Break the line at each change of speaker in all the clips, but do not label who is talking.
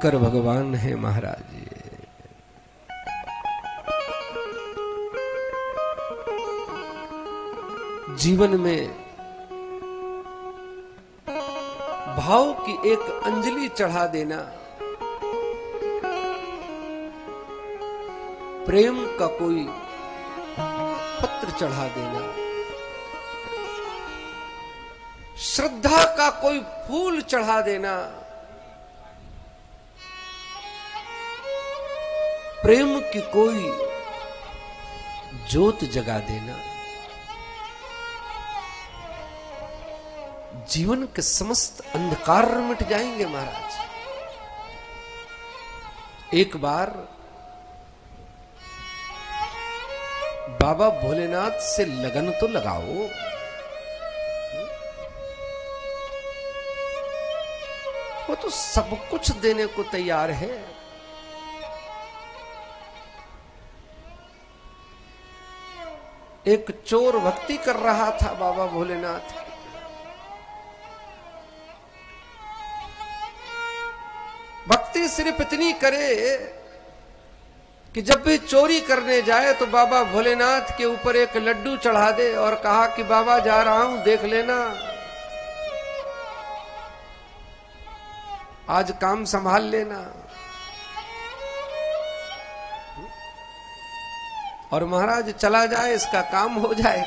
कर भगवान है महाराज। जीवन में भाव की एक अंजलि चढ़ा देना, प्रेम का कोई पत्र चढ़ा देना, श्रद्धा का कोई फूल चढ़ा देना, प्रेम की कोई ज्योत जगा देना, जीवन के समस्त अंधकार मिट जाएंगे महाराज। एक बार बाबा भोलेनाथ से लगन तो लगाओ। वो तो सब कुछ देने को तैयार है। एक चोर भक्ति कर रहा था बाबा भोलेनाथ की। भक्ति सिर्फ इतनी करे कि जब भी चोरी करने जाए तो बाबा भोलेनाथ के ऊपर एक लड्डू चढ़ा दे और कहा कि बाबा जा रहा हूं, देख लेना, आज काम संभाल लेना। और महाराज चला जाए, इसका काम हो जाए।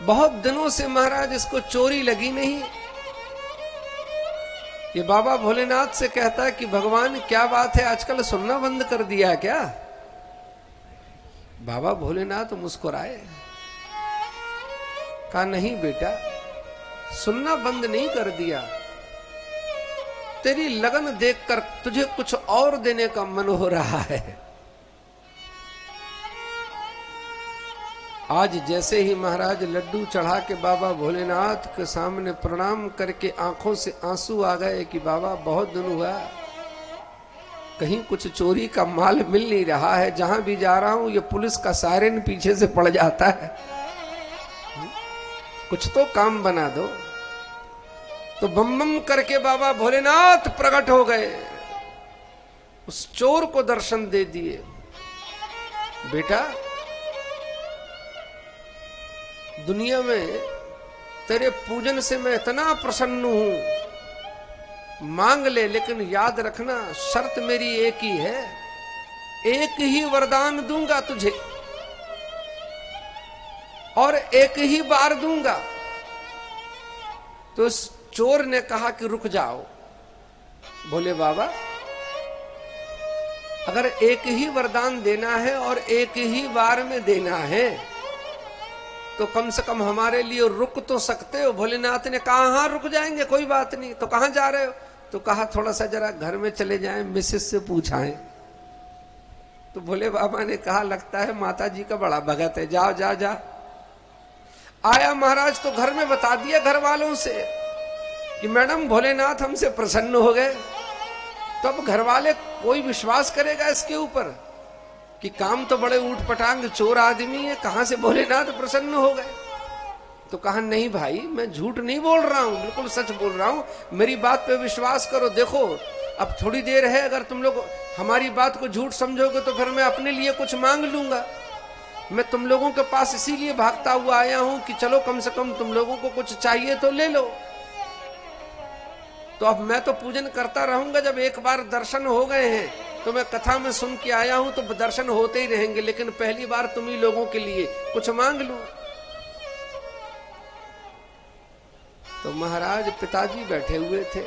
बहुत दिनों से महाराज इसको चोरी लगी नहीं। ये बाबा भोलेनाथ से कहता है कि भगवान क्या बात है, आजकल सुनना बंद कर दिया है क्या? बाबा भोलेनाथ मुस्कुराए, कहा नहीं बेटा, सुनना बंद नहीं कर दिया, तेरी लगन देखकर तुझे कुछ और देने का मन हो रहा है। आज जैसे ही महाराज लड्डू चढ़ा के बाबा भोलेनाथ के सामने प्रणाम करके आंखों से आंसू आ गए कि बाबा बहुत दिन हुआ, कहीं कुछ चोरी का माल मिल नहीं रहा है, जहां भी जा रहा हूं ये पुलिस का सायरन पीछे से पड़ जाता है, कुछ तो काम बना दो। तो बम बम करके बाबा भोलेनाथ प्रकट हो गए, उस चोर को दर्शन दे दिए। बेटा, दुनिया में तेरे पूजन से मैं इतना प्रसन्न हूं, मांग ले, लेकिन याद रखना शर्त मेरी एक ही है, एक ही वरदान दूंगा तुझे और एक ही बार दूंगा। तो उस चोर ने कहा कि रुक जाओ। बोले बाबा, अगर एक ही वरदान देना है और एक ही बार में देना है तो कम से कम हमारे लिए रुक तो सकते हो। भोलेनाथ ने कहा हाँ रुक जाएंगे, कोई बात नहीं। तो कहां जा रहे हो? तो कहा थोड़ा सा जरा घर में चले जाएं, मिसेस से पूछाएं। तो भोले बाबा ने कहा लगता है माता जी का बड़ा भगत है, जाओ जा जा। आया महाराज तो घर में बता दिया घर वालों से कि मैडम भोलेनाथ हमसे प्रसन्न हो गए। तो अब घर वाले कोई विश्वास करेगा इसके ऊपर कि काम तो बड़े ऊट पटांग चोर आदमी है, कहां से भोलेनाथ प्रसन्न हो गए? तो कहा नहीं भाई, मैं झूठ नहीं बोल रहा हूं, बिल्कुल सच बोल रहा हूं, मेरी बात पे विश्वास करो। देखो अब थोड़ी देर है, अगर तुम लोग हमारी बात को झूठ समझोगे तो फिर मैं अपने लिए कुछ मांग लूंगा। मैं तुम लोगों के पास इसीलिए भागता हुआ आया हूं कि चलो कम से कम तुम लोगों को कुछ चाहिए तो ले लो। तो अब मैं तो पूजन करता रहूंगा, जब एक बार दर्शन हो गए हैं तो मैं कथा में सुन के आया हूं तो दर्शन होते ही रहेंगे, लेकिन पहली बार तुम ही लोगों के लिए कुछ मांग लूं। तो महाराज पिताजी बैठे हुए थे।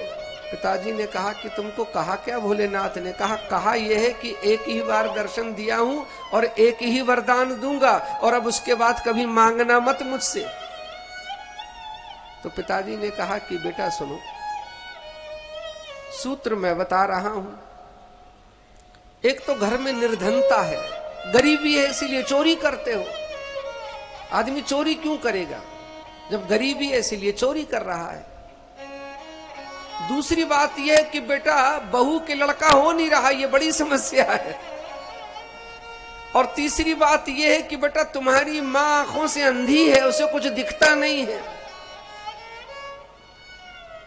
पिताजी ने कहा कि तुमको कहा क्या? भोलेनाथ ने कहा यह है कि एक ही बार दर्शन दिया हूं और एक ही वरदान दूंगा और अब उसके बाद कभी मांगना मत मुझसे। तो पिताजी ने कहा कि बेटा सुनो, सूत्र मैं बता रहा हूं। एक तो घर में निर्धनता है, गरीबी है, इसीलिए चोरी करते हो। आदमी चोरी क्यों करेगा जब गरीबी है, इसीलिए चोरी कर रहा है। दूसरी बात यह है कि बेटा बहू के लड़का हो नहीं रहा, यह बड़ी समस्या है। और तीसरी बात यह है कि बेटा तुम्हारी मां आंखों से अंधी है, उसे कुछ दिखता नहीं है।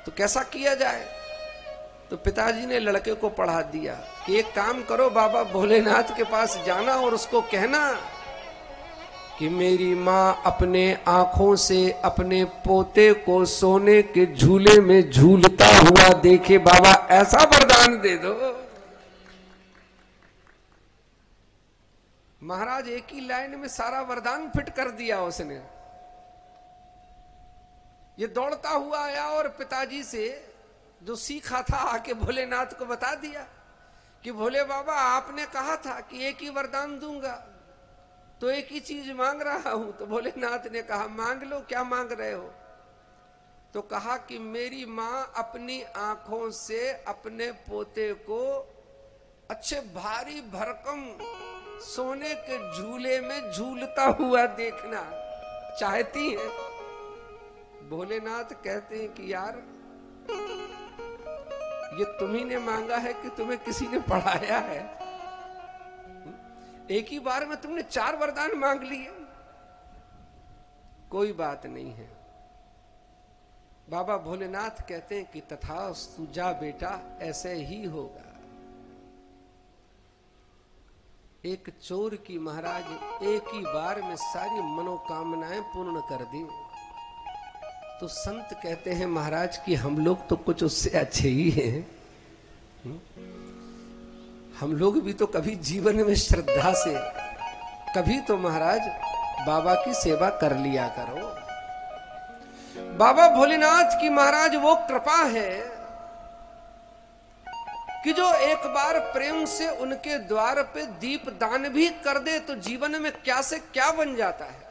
तो कैसा किया जाए? तो पिताजी ने लड़के को पढ़ा दिया कि एक काम करो, बाबा भोलेनाथ के पास जाना और उसको कहना कि मेरी माँ अपने आंखों से अपने पोते को सोने के झूले में झूलता हुआ देखे, बाबा ऐसा वरदान दे दो। महाराज एक ही लाइन में सारा वरदान फिट कर दिया उसने। ये दौड़ता हुआ आया और पिताजी से जो सीखा था आके भोलेनाथ को बता दिया कि भोले बाबा आपने कहा था कि एक ही वरदान दूंगा, तो एक ही चीज मांग रहा हूं। तो भोलेनाथ ने कहा मांग लो, क्या मांग रहे हो? तो कहा कि मेरी मां अपनी आंखों से अपने पोते को अच्छे भारी भरकम सोने के झूले में झूलता हुआ देखना चाहती है। भोलेनाथ कहते हैं कि यार ये तुम्ही ने मांगा है कि तुम्हें किसी ने पढ़ाया है? एक ही बार में तुमने 4 वरदान मांग लिए। कोई बात नहीं है। बाबा भोलेनाथ कहते हैं कि तथास्तु, जा बेटा, ऐसे ही होगा। एक चोर की महाराज एक ही बार में सारी मनोकामनाएं पूर्ण कर दी। तो संत कहते हैं महाराज कि हम लोग तो कुछ उससे अच्छे ही हैं। हम लोग भी तो कभी जीवन में श्रद्धा से कभी तो महाराज बाबा की सेवा कर लिया करो। बाबा भोलेनाथ की महाराज वो कृपा है कि जो एक बार प्रेम से उनके द्वार पे दीप दान भी कर दे तो जीवन में क्या से क्या बन जाता है।